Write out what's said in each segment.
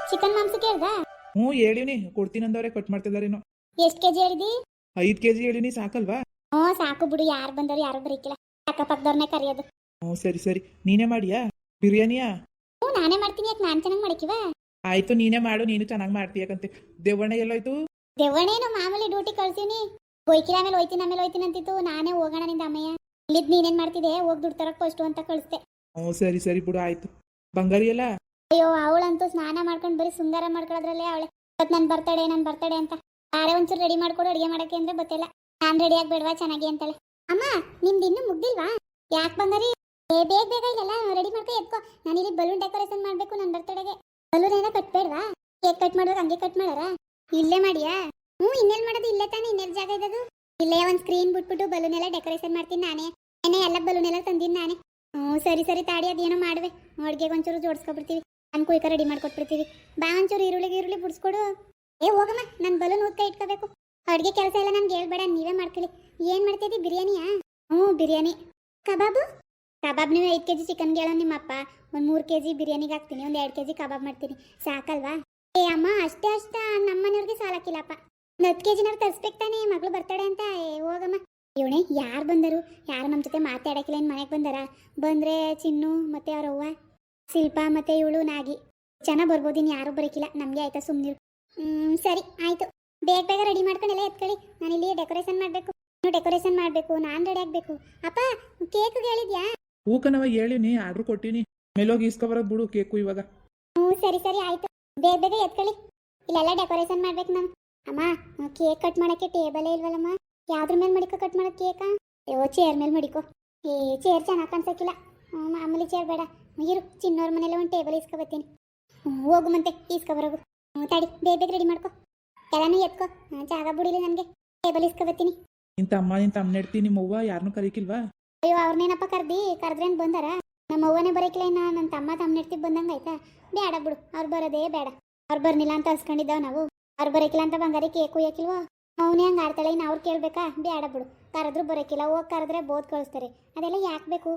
Chicken ಮಾಂಸ ಕೇಳ್ದ? ಹ್ಞೂ ಹೇಳಿನಿ, ಕೊಡ್ತೀನಂದವ್ರೆ ಕಟ್ ಮಾಡ್ತಿದಾರೇನೋ. ಎಷ್ಟು ಕೆಜಿ ಹೇಳಿದಿ? 5 kg ಹೇಳಿನಿ, ಸಾಕಲ್ವಾ? ಹ್ಞೂ ಸಾಕು ಬಿಡು, ಯಾರು ಬಂದವ್ರು ಯಾರು ಬರೀಕಿಲ್ಲ, ಅಕ್ಕಪಕ್ಕದವ್ರನ್ನೇ ಕರೆಯೋದು. ಹ್ಞೂ ಸರಿ ಸರಿ, ನೀನೇ ಮಾಡಿಯಾ ಬಿರಿಯಾನಿಯಾ? ಹ್ಞೂ ನಾನೇ ಮಾಡ್ತೀನಿ, ಯಾಕೆ ನಾನು ಚೆನ್ನಾಗಿ ಮಾಡಿಕಿವ? ಆಯ್ತು ನೀನೇ ಮಾಡು, ನೀನು ಚೆನ್ನಾಗಿ ಮಾಡ್ತೀಯಕಂತೆ. ದೇವಣ್ಣ ಎಲ್ಲೋಯ್ತು? ದೆವ್ವನೇನು ಮಾಮೂಲಿ ಡ್ಯೂಟಿ ಕಳ್ಸೀನಿ. ಹೋಯ್ಕಿಲ್ಲ, ಆಮೇಲೆ ಹೋಯ್ತೀನಿ ಅಂತಿತ್ತು. ನಾನೇ ಹೋಗೋಣ ನಿಂದ ಅಮ್ಮಯ್ಯ, ಇಲ್ಲಿದ್ ನೀನೇನ್ ಮಾಡ್ತಿದ್ದೆ, ಹೋಗಿ ದುಡ್ಡು ತರಕ್ ಫಸ್ಟು ಅಂತ ಕಳಿಸ್ದೆ. ಹ್ಞೂ ಸರಿ ಸರಿ ಬಿಡು, ಆಯ್ತು. ಬಂಗಾರಿ ಎಲ್ಲ? ಅಯ್ಯೋ ಅವಳಂತೂ ಸ್ನಾನ ಮಾಡ್ಕೊಂಡು ಬರೀ ಶೃಂಗಾರ ಮಾಡ್ಕೊಳ್ಳೋದ್ರಲ್ಲೇ ಅವಳೆ. ಇವತ್ತು ನನ್ನ ಬರ್ತಡೆ ಅಂತ ಆರೆ ಒಂಚೂರು ರೆಡಿ ಮಾಡ್ಕೊಡು ಅಡುಗೆ ಮಾಡಕ್ಕೆ ಅಂದ್ರೆ ಗೊತ್ತಿಲ್ಲ. ನಾನು ರೆಡಿ ಆಗ್ಬೇಡವಾ ಚೆನ್ನಾಗಿ ಅಂತಾಳೆ. ಅಮ್ಮ ನಿಮ್ದು ಇನ್ನೂ ಮುಗ್ದಿಲ್ವಾ? ಯಾಕೆ ಬಂಗಾರಿ? ಬೇಗ ಇಲ್ಲಲ್ಲ, ರೆಡಿ ಮಾಡ್ಕೊ ಎತ್ಕೋ. ನಾನು ಇಲ್ಲಿ ಬಲೂನ್ ಡೆಕೋರೇಷನ್ ಮಾಡಬೇಕು ನನ್ನ ಬರ್ತಡೆಗೆ. ಬಲೂನ್ ಏನೋ ಕಟ್ಬೇಡ್ವಾ? ಕೇಕ್ ಕಟ್ ಮಾಡುವಾಗ ಹಂಗೆ ಕಟ್ ಮಾಡಾರ? ಇಲ್ಲೇ ಮಾಡಿಯಾ? ಹ್ಞೂ ಇನ್ನೆಲ್ಲಿ ಮಾಡೋದು, ಇಲ್ಲೇ ತಾನೇ, ಇನ್ನೆಲ್ಲಿ ಜಾಗ ಇದ್ದದು? ಇಲ್ಲೇ ಒಂದು ಸ್ಕ್ರೀನ್ ಬಿಟ್ಬಿಟ್ಟು ಬಲೂನ್ ಎಲ್ಲ ಡೆಕೋರೇಷನ್ ಮಾಡ್ತೀನಿ ನಾನೇ. ಎಲ್ಲ ಬಲೂನ್ ಎಲ್ಲ ತಂದಿನಿ ನಾನೇ. ಹ್ಞೂ ಸರಿ ಸರಿ ತಾಡಿ, ಅದೇನೋ ಮಾಡುವೆ. ಅಡುಗೆಗೆ ಒಂಚೂರು ಜೋಡಿಸ್ಕೊಬಿಡ್ತೀವಿ, ನಾನು ಕುಯ್ಕ ರೆಡಿ ಮಾಡ್ಕೊಟ್ಬಿಡ್ತೀವಿ. ಬಾ ಒಂಚೂರು ಈರುಳ್ಳಿ ಬಿಡಿಸ್ಕೊಡು. ಹೋಗಮ್ಮ, ನನ್ನ ಬಲೂನ್ ಊದ್ಕ ಇಟ್ಕೋಬೇಕು. ಅಡುಗೆ ಕೆಲಸ ಎಲ್ಲ ನನ್ಗೆ ಹೇಳ್ಬೇಡ, ನೀವೇ ಮಾಡ್ಕೊಳ್ಳಿ. ಏನು ಮಾಡ್ತಿದ್ದಿ, ಬಿರಿಯಾನಿಯಾ? ಹ್ಞೂ ಬಿರಿಯಾನಿ. ಕಬಾಬು ನೀವು 5 kg ಚಿಕನ್ಗೆ ಹೇಳೋ ನಿಮ್ಮಪ್ಪ. ಒಂದು 3 kg ಬಿರಿಯಾನಿಗೆ ಹಾಕ್ತೀನಿ, ಒಂದು 2 kg ಕಬಾಬ್ ಮಾಡ್ತೀನಿ, ಸಾಕಲ್ವಾ? ಅಮ್ಮ ಅಷ್ಟೇ ನಮ್ಮನೆಯವ್ರಿಗೆ ಸಾಲಕ್ಕಿಲ್ಲಪ್ಪ. 10 kg ತರಿಸ್ಬೇಕು ತಾನೇ, ಮಗಳು ಬರ್ತಡೆ ಅಂತ. ಹೋಗಮ್ಮ. ಇವಣೆ ಯಾರು ಬಂದರು? ಯಾರು ನಮ್ಮ ಜೊತೆ ಮಾತಾಡಕ್ಕಿಲ್ಲ, ಏನು ಮನೆಗೆ ಬಂದಾರ? ಬಂದರೆ ಚಿನ್ನು ಮತ್ತೆ ಅವ್ರ ಅವ್ವ ಶಿಲ್ಪ ಮತ್ತೆ ಇವಳು ನಾಗಿ ಚೆನ್ನಾಗಿ ಬರ್ಬೋದು. ಇನ್ನು ಯಾರು ಬರೋಕ್ಕಿಲ್ಲ, ನಮಗೆ ಆಯ್ತಾ, ಸುಮ್ಮನಿರು. ಸರಿ ಆಯಿತು, ಬೇಗ ರೆಡಿ ಮಾಡ್ಕೊಂಡೆಲ್ಲ ಎತ್ಕೊಳ್ಳಿ. ನಾನಿಲ್ಲಿ ಡೆಕೋರೇಷನ್ ಮಾಡಬೇಕು. ಡೆಕೋರೇಷನ್ ಮಾಡಬೇಕು, ನಾನು ರೆಡಿ ಆಗಬೇಕು. ಅಪ್ಪ ಕೇಕ್ ಹೇಳಿದ್ಯಾ? ಹೂಕನವ ಹೇಳಿನಿ, ಆರ್ಡ್ರ್ ಕೊಟ್ಟಿನಿ. ಮೇಲೋಗಿ ಇಸ್ಕೊಬರೋದು ಬಿಡು ಕೇಕು ಇವಾಗ. ಸರಿ ಆಯಿತು, ಬೇಗ ಎತ್ಕೊಳ್ಳಿ. ಇಲ್ಲೆಲ್ಲ ಡೆಕೋರೇಷನ್ ಮಾಡ್ಬೇಕು ನಾನು. ಅಮ್ಮ ಕೇಕ್ ಕಟ್ ಮಾಡೋಕ್ಕೆ ಟೇಬಲೇ ಇಲ್ವಲ್ಲಮ್ಮ, ಯಾವ್ದ್ರ ಮೇಲೆ ಮಡಿಕೋ ಕಟ್ ಮಾಡೋದು ಕೇಕಾ? ಚೇರ್ ಮೇಲೆ ಮಡಿಕೋ. ಚೇರ್ ಚೆನ್ನಾಗಿ ಕಾಣಿಸೋಕ್ಕಿಲ್ಲ, ಮಾಮೂಲಿ ಚೇರ್ ಬೇಡ. ಇರು, ಚಿನ್ನೋರ್ ಮನೇಲಿ ಒಂದು ಟೇಬಲ್ ಇಸ್ಕೊಬತ್ತೀನಿ. ಹೋಗು ಮತ್ತೆ ಇಸ್ಕೊಬರೋಗು. ತಡಿ, ಬೇಗ ರೆಡಿ ಮಾಡ್ಕೊ, ಎಲ್ಲನೂ ಎತ್ಕೋ. ಜಾಗ ಬಿಡಿಲಿ ನನಗೆ, ಟೇಬಲ್ ಇಸ್ಕೊಬತ್ತೀನಿ. ನಿನ್ ತಮ್ಮ ನೆಡ್ತಿ, ನಿಮ್ಮವ್ವ ಯಾರನ್ನೂ ಕರೀಕಿಲ್ವಾ? ಅಯ್ಯೋ ಅವ್ರನ್ನೇನಪ್ಪ ಕರೆದ್ರೇನು ಬಂದಾರ? ನಮ್ಮ ಅವ್ವನೇ ಬರೋಕಿಲ್ಲ, ಇನ್ನು ನನ್ನ ತಮ್ಮ ನೆಡ್ತಿ ಬಂದಂಗೆ ಆಯ್ತಾ? ಬೇಡ ಬಿಡು, ಅವ್ರು ಬರೋದೇ ಬೇಡ. ಅವ್ರು ಬರ್ನಿಲ್ಲ ಅಂತ ಅನ್ಸ್ಕೊಂಡಿದ್ದಾವ ನಾವು. ಅವ್ರು ಬರೋಕಿಲ್ಲ ಅಂತ ಬಂಗಾರಿ ಕೇಕ್ ಕುಯ್ಯಕಿಲ್ವಾ? ಅವನೇ ಹಂಗೆ ಆಡ್ತಾಳೆ, ಇನ್ನು ಅವ್ರು ಕೇಳ್ಬೇಕಾ? ಬೇಡ ಬಿಡು, ಕರೆದ್ರು ಬರೋಕಿಲ್ಲ. ಹೋಗಿ ಕರೆದ್ರೆ ಬೋದ್ ಕಳಿಸ್ತಾರೆ, ಅದೆಲ್ಲ ಯಾಕೆ ಬೇಕು?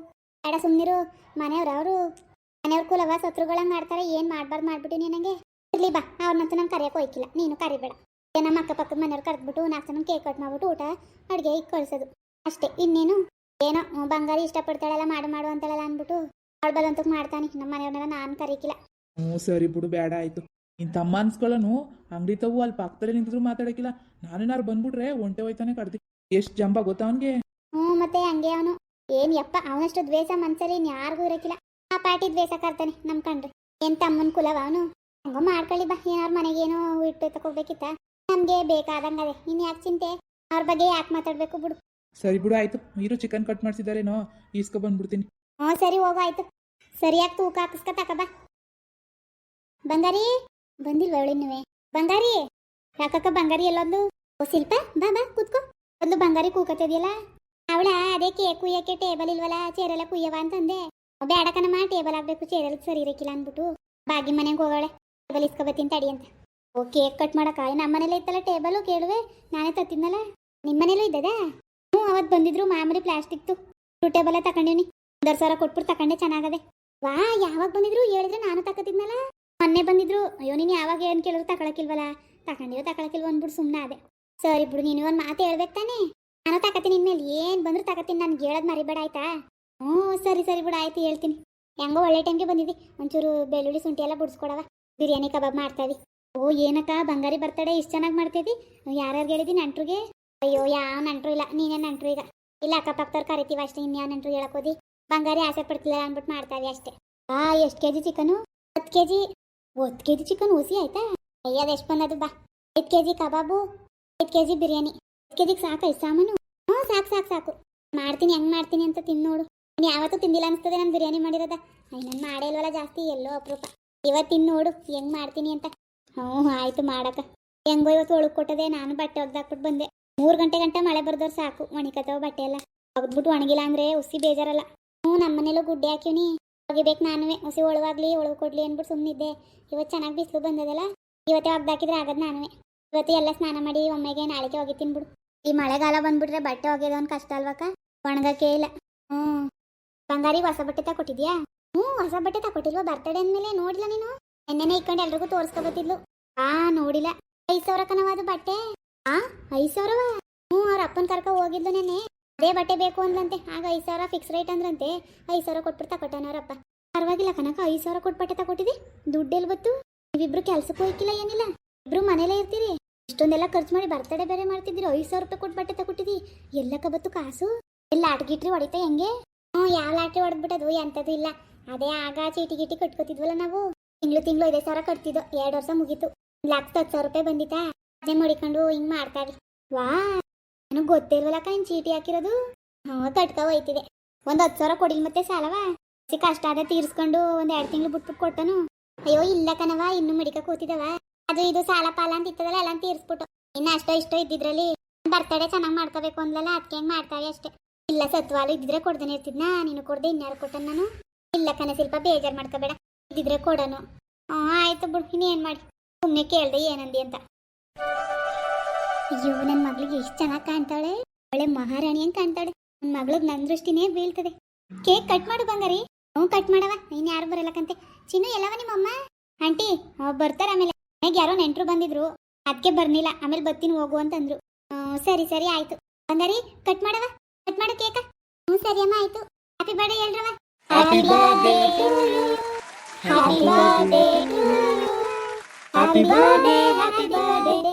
ಬೇಡ ಸುಮ್ಮನಿರು. ಮನೆಯವ್ರ ಕುಲವ ಶತ್ರುಗಳಂಗೆ ಆಡ್ತಾರೆ. ಏನು ಮಾಡ್ಬಾರ್ದು ಮಾಡ್ಬಿಟ್ಟಿನಿ ನನಗೆ. ಇರ್ಲಿ ಬಾ, ಅವ್ರನ್ನಂತೂ ನಂಗೆ ಕರೆಯೋಕೆ ಹೋಯ್ಕಿಲ್ಲ, ನೀನು ಕರಿಬೇಡ. ನಮ್ಮ ಅಕ್ಕಪಕ್ಕದ ಮನೆಯವ್ರು ಕರೆದ್ಬಿಟ್ಟು 4 ಜನ ಕೇಕ್ ಕಟ್ ಮಾಡ್ಬಿಟ್ಟು ಊಟ ಅಡುಗೆ ಈಗ ಕಳಿಸೋದು ಅಷ್ಟೇ, ಇನ್ನೇನು. ಏನೋ ಬಂಗಾರಿ ಇಷ್ಟಪಡ್ತಾಳಲ್ಲ, ಮಾಡು ಅಂತಾಳಲ್ಲ ಅಂದ್ಬಿಟ್ಟು ಅವಳು ಬಲಂತಕ್ಕೆ ಮಾಡ್ತಾನೆ. ನಮ್ಮ ಮನೆಯವ್ರನ್ನೆಲ್ಲ ನಾನು ಕರೀಕಿಲ್ಲ. ಹ್ಞೂ ಸರಿ ಬಿಡು, ಬೇಡ ಆಯ್ತು. ನಿನ್ ತಮ್ಮ ಅನ್ಸ್ಕೊಳ್ಳೋನು ಅಂಗಡಿ ತಗು, ಅಲ್ಲಿ ಪಕ್ಕದಲ್ಲಿ ನಿಂತಿದ್ರು ಮಾತಾಡೋಕ್ಕಿಲ್ಲ. ನಾನೇನಾರು ಬಂದ್ಬಿಟ್ರೆ ಒಂಟೆ ಹೋಯ್ತಾನೆ ಕಡ್ದಿ. ಎಷ್ಟು ಜಂಬ ಗೊತ್ತಾ ಅವನಿಗೆ? ಮತ್ತೆ ಹಂಗೆ ಅವನು. ಏನು ಯಪ್ಪ, ಅವನಷ್ಟು ದ್ವೇಷ ಮನ್ಸಲ್ಲಿ ಯಾರಿಗೂ ಇರೋಕ್ಕಿಲ್ಲ. ಆ ಪಾಟಿ ದ್ವೇಷ ಕರ್ತಾನೆ ನಮ್ ಕಂಡ್ರೆ. ಏನು ತಮ್ಮನ ಕುಲವ ಅವನು? ಹಂಗ ಮಾಡ್ಕೊಳ್ಳಿ ಬಾ. ಏನಾರು ಮನೆಗೇನೋ ಇಟ್ಟು ತಗೋಬೇಕಿತ್ತ? ನಮಗೆ ಬೇಕಾದಂಗೆ ಅದೇ, ಇನ್ನು ಯಾಕೆ ಚಿಂತೆ? ಅವ್ರ ಬಗ್ಗೆ ಯಾಕೆ ಮಾತಾಡಬೇಕು ಬಿಡು. ಸರಿ ಬಿಡು ಆಯ್ತು. ಇರು, ಚಿಕನ್ ಕಟ್ ಮಾಡಿಸಿದಾರೇನೋ, ಈಸ್ಕೊ ಬಂದ್ಬಿಡ್ತೀನಿ. ಸರಿ ಹೋಗು ಆಯ್ತು. ಸರಿಯಾಗಿ ತೂಕ ಹಾಕಿಸ್ಕ ತಕಬಾ. ಬಂಗಾರಿ ಬಂದಿಲ್ವ ಅವಳಿನ್ನುವೆ? ಬಂಗಾರಿ ಯಾಕಕ್ಕ, ಬಂಗಾರಿ ಎಲ್ಲೊಂದು? ಶಿಲ್ಪ ಬಾ ಕೂತ್ಕೋ. ಒಂದು ಬಂಗಾರಿ ಕೂಕತ್ತಿದೆಯಲ್ಲ ಅವಳ. ಅದೇ ಕೇಕ್ ಕುಯ್ಯಕ್ಕೆ ಟೇಬಲ್ ಇಲ್ವಲ್ಲ, ಚೇರೆಲ್ಲ ಕುಯ್ಯವ ಅಂತಂದೆ. ಬೇಡ ಕಣಮ್ಮ, ಟೇಬಲ್ ಆಗ್ಬೇಕು, ಚೇರೆಲ್ಲ ಸರಿ ಇರಕ್ಕಿಲ್ಲ ಅಂದ್ಬಿಟ್ಟು ಬಾಗಿ ಮನೆಗೆ ಹೋಗೋಳೆ. ಟೇಬಲ್ ಇಸ್ಕೊಬತ್ತೀನಿ ತಡಿ ಅಂತ. ಕೇಕ್ ಕಟ್ ಮಾಡಕ್ಕ ನಮ್ಮ ಮನೇಲೆ ಇತ್ತಲ್ಲ ಟೇಬಲು, ಕೇಳುವೆ ನಾನೇ ತತ್ತಿದ್ನಲ್ಲ. ನಿಮ್ಮ ಮನೇಲೂ ಇದ್ದದ? ಅವತ್ತು ಬಂದಿದ್ರು, ಮಾಮೂಲಿ ಪ್ಲಾಸ್ಟಿಕ್ದು ಟೇಬಲ್ ತಗೊಂಡಿವ್ನಿ. 1,000 ಕೊಟ್ಬಿಟ್ಟು ತಗೊಂಡೆ, ಚೆನ್ನಾಗದೆ. ವಾ, ಯಾವಾಗ ಬಂದಿದ್ರು ಹೇಳಿದ್ರೆ ನಾನು ತಗೋತಿದ್ನಲ್ಲ. ಮೊನ್ನೆ ಬಂದಿದ್ರು. ಅಯ್ಯೋ ನೀನು ಯಾವಾಗ ಏನು ಕೇಳಿದ್ರು ತಗೊಳಕಿಲ್ವಲ್ಲ, ತಗೊಳಕಿಲ್ವ ಅಂದ್ಬಿಟ್ಟು ಸುಮ್ಮನೆ ಅದೇ. ಸರಿ ಬಿಡು, ನೀನು ಒಂದು ಮಾತು ಹೇಳ್ಬೇಕು ತಾನೆ. ನಾನು ತಗೋತೀನಿ, ಇನ್ಮೇಲೆ ಏನು ಬಂದ್ರು ತಗೋತೀನಿ, ನನ್ಗೆ ಹೇಳೋದು ಮರಿಬೇಡ ಆಯ್ತಾ? ಸರಿ ಬಿಡು ಆಯ್ತು, ಹೇಳ್ತೀನಿ. ಹೆಂಗೋ ಒಳ್ಳೆ ಟೈಮ್ಗೆ ಬಂದಿದ್ದಿ. ಒಂಚೂರು ಬೆಳ್ಳುಳ್ಳಿ ಶುಂಠಿ ಎಲ್ಲ ಬಿಡಿಸ್ಕೊಡವ, ಬಿರಿಯಾನಿ ಕಬಾಬ್ ಮಾಡ್ತಾವಿ. ಏನಕ್ಕ ಬಂಗಾರಿ ಬರ್ತಡೆ ಇಷ್ಟು ಚೆನ್ನಾಗಿ ಮಾಡ್ತಿದ್ದಿ? ಯಾರ್ಯಾರು ಹೇಳಿದಿ ನೆಂಟ್ರಿಗೆ? ಅಯ್ಯೋ ಯಾವ ನೆಂಟ್ರು ಇಲ್ಲ, ನೀನೇ ನೆಂಟ್ರು ಈಗ. ಇಲ್ಲ ಅಕ್ಕಪಕ್ಕದವ್ರು ಕರಿತೀವಿ ಅಷ್ಟೇ, ಇನ್ಯಾವ ನೆಂಟ್ರು ಹೇಳಕೋದಿ? ಬಂಗಾರಿ ಆಸೆ ಪಡ್ತಿಲ್ಲ ಅಂದ್ಬಿಟ್ಟು ಮಾಡ್ತಾವೆ ಅಷ್ಟೇ. ಎಷ್ಟು kg ಚಿಕನು? 10 kg ಚಿಕನ್ ಹುಸಿ ಆಯ್ತಾ? ಅಯ್ಯದು ಎಷ್ಟು ಬಂದದು ಬಾ. 5 kg ಕಬಾಬು, 5 kg ಬಿರಿಯಾನಿ. 5 kg ಸಾಕು ಸಾಮಾನು? ಸಾಕು. ಮಾಡ್ತೀನಿ, ಹೆಂಗೆ ಮಾಡ್ತೀನಿ ಅಂತ ತಿಂದು ನೋಡು. ನೀನು ಯಾವತ್ತೂ ತಿಂದಿಲ್ಲ ಅನಿಸ್ತದೆ ನಾನು ಬಿರಿಯಾನಿ ಮಾಡಿರೋದ. ನಾನು ಮಾಡೇ ಇಲ್ವಲ್ಲ ಜಾಸ್ತಿ, ಎಲ್ಲೋ ಅಪರೂಪ. ಇವತ್ತು ತಿಂದು ನೋಡು ಹೆಂಗೆ ಮಾಡ್ತೀನಿ ಅಂತ. ಆಯ್ತು ಮಾಡಕ್ಕ. ಹೆಂಗೋ ಇವತ್ತು ಒಳಗೆ ಕೊಟ್ಟದೆ, ನಾನು ಬಟ್ಟೆ ಒಗ್ದಾಕ್ಬಿಟ್ಟು ಬಂದೆ. 3 ಗಂಟೆ ಮಳೆ ಬರ್ದವ್ರು ಸಾಕು, ಒಣಿಕತ್ತವ ಬಟ್ಟೆ ಎಲ್ಲ. ಒಗ್ದ್ಬಿಟ್ಟು ಒಣಗಿಲ್ಲ ಅಂದರೆ ಹುಸಿ ಬೇಜಾರಲ್ಲ. ನಮ್ಮನೇಲೂ ಗುಡ್ಡೆ ಹಾಕಿವ್ನಿ, ಒಗಿಬೇಕು ನಾನುವೆ. ಹುಸಿ ಒಳವಾಗ್ಲಿ ಒಳಗೆ ಕೊಡ್ಲಿ ಅಂದ್ಬಿಟ್ಟು ಸುಮ್ಮನಿದ್ದೆ. ಇವತ್ತು ಚೆನ್ನಾಗಿ ಬಿಸಿಲು ಬಂದದಲ್ಲ, ಇವತ್ತೇ ಒಗ್ದಾಕಿದ್ರೆ ಆಗದು ನಾನುವೆ. ಇವತ್ತು ಎಲ್ಲ ಸ್ನಾನ ಮಾಡಿ ಒಮ್ಮೆಗೆ ನಾಳೆಗೆ ಒಗಿತೀನಿ ಬಿಡು. ಈ ಮಳೆಗಾಲ ಬಂದ್ಬಿಟ್ರೆ ಬಟ್ಟೆ ಒಗೆಯೋದು ಒಂದು ಕಷ್ಟ ಅಲ್ವಕ್ಕ, ಒಣಗಕ್ಕೆ ಇಲ್ಲ. ಬಂಗಾರಿ ಹೊಸ ಬಟ್ಟೆ ತಗೊಟ್ಟಿದ್ಯಾ? ಹೊಸ ಬಟ್ಟೆ ತಗೊಟ್ಟಿಲ್ವಾ? ಬರ್ತಡೇ ಅಂದಮೇಲೆ ನೋಡಿಲ್ಲ ನೀನು? ನೆನ್ನೆನೆ ಇಕ್ಕೊಂಡು ಎಲ್ರಿಗೂ ತೋರಿಸ್ಕೊಬತ್ತಿದ್ಲು. ನೋಡಿಲ್ಲ. 5,000 ಕಣವಾದ ಬಟ್ಟೆ. 5,000? ಹ್ಞೂ, ಅವ್ರ ಅಪ್ಪನ ಕರ್ಕ ಹೋಗಿದ್ಲು ನೆನ್ನೆ. ಅದೇ ಬಟ್ಟೆ ಬೇಕು ಅಂದ್ಲಂತೆ. ಆಗ 5,000 ಫಿಕ್ಸ್ ರೇಟ್ ಅಂದ್ರಂತೆ. 5,000 ಕೊಟ್ಬಿಟ್ಟು ತಕೊಟ್ಟಾನ ಅವ್ರಪ್ಪ. ಪರವಾಗಿಲ್ಲ ಕನಕ, 5,000 ಕೊಟ್ಟು ಬಟ್ಟೆ ತಕೊಟ್ಟಿದ್ದಿ. ದುಡ್ಡು ಎಲ್ಲಿ ಗೊತ್ತು? ನೀವಿಬ್ರು ಕೆಲ್ಸಕ್ಕೆ ಹೋಯ್ಕಿಲ್ಲ ಏನಿಲ್ಲ, ಇಬ್ರು ಮನೇಲೇ ಇರ್ತೀರಿ. ಇಷ್ಟೊಂದೆಲ್ಲ ಖರ್ಚು ಮಾಡಿ ಬರ್ತಡೇ ಬೇರೆ ಮಾಡ್ತಿದ್ದೀರಿ. 5,000 ರೂಪಾಯಿ ಕೊಟ್ಟು ಬಟ್ಟೆ ತಕೊಟ್ಟಿದ್ದಿ. ಎಲ್ಲಕ್ಕ ಬತ್ತು ಕಾಸು? ಎಲ್ಲ ಲಾಟ್ಗಿಟ್ರಿ ಹೊಡಿತಾ ಹೆಂಗೆ? ಯಾವ ಲಾಟ್ರಿ ಹೊಡೆದ್ಬಿಟ್ಟದು ಎಂಥದ್ದು ಇಲ್ಲ. ಅದೇ ಆಗ ಚೀಟಿ ಗೀಟಿ ಕಟ್ಕೋತಿದ್ವಲ್ಲ ನಾವು. ತಿಂಗಳು 5,000 ಕಟ್ತಿದ್ದೋ. 2 ವರ್ಷ ಮುಗೀತು. 1,10,000 ರೂಪಾಯಿ ಬಂದಿತ್ತಾ? ಅದೇ ಮಾಡಿಕೊಂಡು ಹಿಂಗೆ ಮಾಡ್ತಾವೆ. ವಾ, ನನಗೆ ಗೊತ್ತಿಲ್ವಲ್ಲಕ್ಕ ಇನ್ನು ಚೀಟಿ ಹಾಕಿರೋದು. ಕಟ್ಕ ಹೋಯ್ತಿದೆ. ಒಂದು 10,000 ಕೊಡಿಲ್ ಮತ್ತೆ ಸಾಲವಾ? ಕಷ್ಟ ಅದೇ ತೀರ್ಸ್ಕೊಂಡು ಒಂದು 2 ತಿಂಗಳು ಬಿಟ್ಬಿಟ್ಟು ಕೊಟ್ಟನು. ಅಯ್ಯೋ ಇಲ್ಲ ಕಣವ, ಇನ್ನು ಮಡಿಕ ಕೂತಿದವ. ಅದು ಇದು ಸಾಲ ಪಾಲ ಅಂತ ಇತ್ತದಲ್ಲ, ಎಲ್ಲ ತೀರ್ಸ್ಬಿಟ್ಟು ಇನ್ನು ಅಷ್ಟೋ ಇಷ್ಟೋ ಇದ್ದಿದ್ರಲ್ಲಿ ಬರ್ತಡೇ ಚೆನ್ನಾಗಿ ಮಾಡ್ಕೋಬೇಕು ಅಂದ್ಲಲ್ಲ, ಅದಕ್ಕೆ ಹೆಂಗೆ ಮಾಡ್ತಾವೆ ಅಷ್ಟೇ. ಇಲ್ಲ ಸತ್ವಾಲು ಇದ್ದಿದ್ರೆ ಕೊಡ್ದೇನೆ ಇರ್ತಿದ್ನಾ? ನೀನು ಕೊಡ್ದೆ ಇನ್ಯಾರು ಕೊಟ್ಟನು ನಾನು? ಇಲ್ಲ ಕಣ, ಸ್ವಲ್ಪ ಬೇಜಾರು ಮಾಡ್ಕೋಬೇಡ, ಇದ್ದಿದ್ರೆ ಕೊಡನು. ಆಯ್ತು ಬಿಡು, ಇನ್ನೇನು ಮಾಡಿ. ಸುಮ್ಮನೆ ಕೇಳ್ದೆ ಏನಂದಿ ಅಂತ. ಅಯ್ಯೋ, ನನ್ನ ಮಗಳಿಗೆ ಎಷ್ಟು ಚೆನ್ನಾಗಿ ಕಾಣ್ತಾಳೆ. ಒಳ್ಳೆ ಮಹಾರಾಣಿ ಅಂತ ಕಾಣ್ತಾಳೆ. ನನ್ನ ಮಗಳಿಗೆ ನನ್ನ ದೃಷ್ಟಿನೇ ಬೀಳ್ತದೆ. ಕೇಕ್ ಕಟ್ ಮಾಡು ಬಂಗಾರಿ. ಕಟ್ ಮಾಡವ, ಇನ್ನು ಯಾರು ಬರಲ್ಲಕಂತೆ. ಚಿನ್ನು ಎಲ್ಲವ ನಿಮ್ಮಮ್ಮ? ಆಂಟಿ ಬರ್ತಾರ ಆಮೇಲೆ. ಮನೆಗೆ ಯಾರೋ ನೆಂಟರು ಬಂದಿದ್ರು, ಅದಕ್ಕೆ ಬರ್ನಿಲ್ಲ. ಆಮೇಲೆ ಬರ್ತೀನಿ ಹೋಗು ಅಂತಂದ್ರು. ಸರಿ ಸರಿ ಆಯ್ತು. ಬಂಗಾರಿ ಕಟ್ ಮಾಡವ, ಕಟ್ ಮಾಡು ಕೇಕ. ಸರಿ ಅಮ್ಮ ಆಯ್ತು. ಹ್ಯಾಪಿ ಬರ್ಡೇ ಹೇಳ್ರವ. Happy birthday to you, happy birthday to you, happy birthday, happy birthday,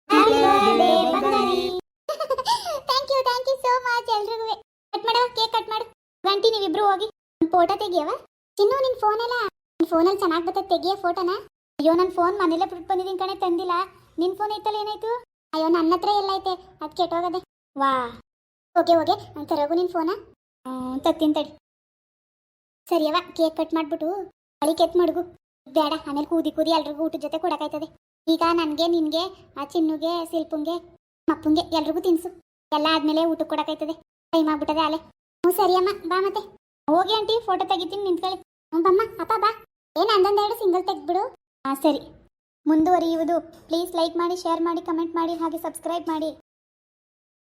happy birthday ಬಂಗಾರಿ. ಥ್ಯಾಂಕ್ ಯು ಸೋ ಮಚ್ ಎಲ್ರಿಗೂ. ಕಟ್ ಮಾಡವ, ಕೇಕ್ ಕಟ್ ಮಾಡು. ಗಂಟಿ ನೀವಿಬ್ರು ಹೋಗಿ ಒಂದು ಫೋಟೋ ತೆಗಿಯವ. ಚಿನ್ನು ನಿನ್ ಫೋನಲ್ಲಿ ಚೆನ್ನಾಗಿ ಬರ್ತದೆ, ತೆಗಿಯ ಫೋಟೋನ. ಅಯ್ಯೋ, ನನ್ನ ಫೋನ್ ಮನೇಲೆ ಬಿಟ್ಟು ಬಂದಿದ್ದೀನಿ ಕಣೆ, ತಂದಿಲ್ಲ. ನಿನ್ ಫೋನ್ ಐತಲ್ಲ, ಏನಾಯ್ತು? ಅಯ್ಯೋ, ನನ್ನ ಹತ್ರ ಎಲ್ಲ ಐತೆ, ಅದು ಕೆಟ್ಟೋಗದೆ. ವಾ, ಓಕೆ ನಾನು ತರೋಗು ನಿನ್ ಫೋನ. ತತ್ತೀನಿ ತಡಿ. ಸರಿಯವ, ಕೇಕ್ ಕಟ್ ಮಾಡ್ಬಿಟ್ಟು ಅಳಿ ಕೆತ್ ಮಡ್ಗು. ಬೇಡ, ಆಮೇಲೆ ಕೂದಿ ಎಲ್ರಿಗೂ ಊಟದ ಜೊತೆ ಕೊಡಕಾಯ್ತದೆ. ಈಗ ನನಗೆ, ನಿನಗೆ, ಆ ಚಿನ್ನುಗೆ, ಶಿಲ್ಪುಂಗೆ, ಮಪ್ಪುಂಗೆ ಎಲ್ರಿಗೂ ತಿನ್ಸು. ಎಲ್ಲ ಆದ್ಮೇಲೆ ಊಟಕ್ಕೆ ಕೊಡಕಾಯ್ತದೆ. ಟೈಮ್ ಆಗ್ಬಿಟ್ಟದೆ ಆಲೆ. ಸರಿಯಮ್ಮ, ಬಾ ಮತ್ತೆ. ಹೋಗಿ ಆಂಟಿ, ಫೋಟೋ ತೆಗಿತೀನಿ, ನಿಂತ್ಕೊಳ್ಳಿ. ಬಮ್ಮ ಅಪ್ಪ ಬಾ. ಏನು ಅಂದೊಂದೆರಡು ಸಿಂಗಲ್ ತೆಗ್ದ್ಬಿಡು. ಸರಿ. ಮುಂದುವರಿಯುವುದು. ಪ್ಲೀಸ್ ಲೈಕ್ ಮಾಡಿ, ಶೇರ್ ಮಾಡಿ, ಕಮೆಂಟ್ ಮಾಡಿ, ಹಾಗೆ ಸಬ್ಸ್ಕ್ರೈಬ್ ಮಾಡಿ.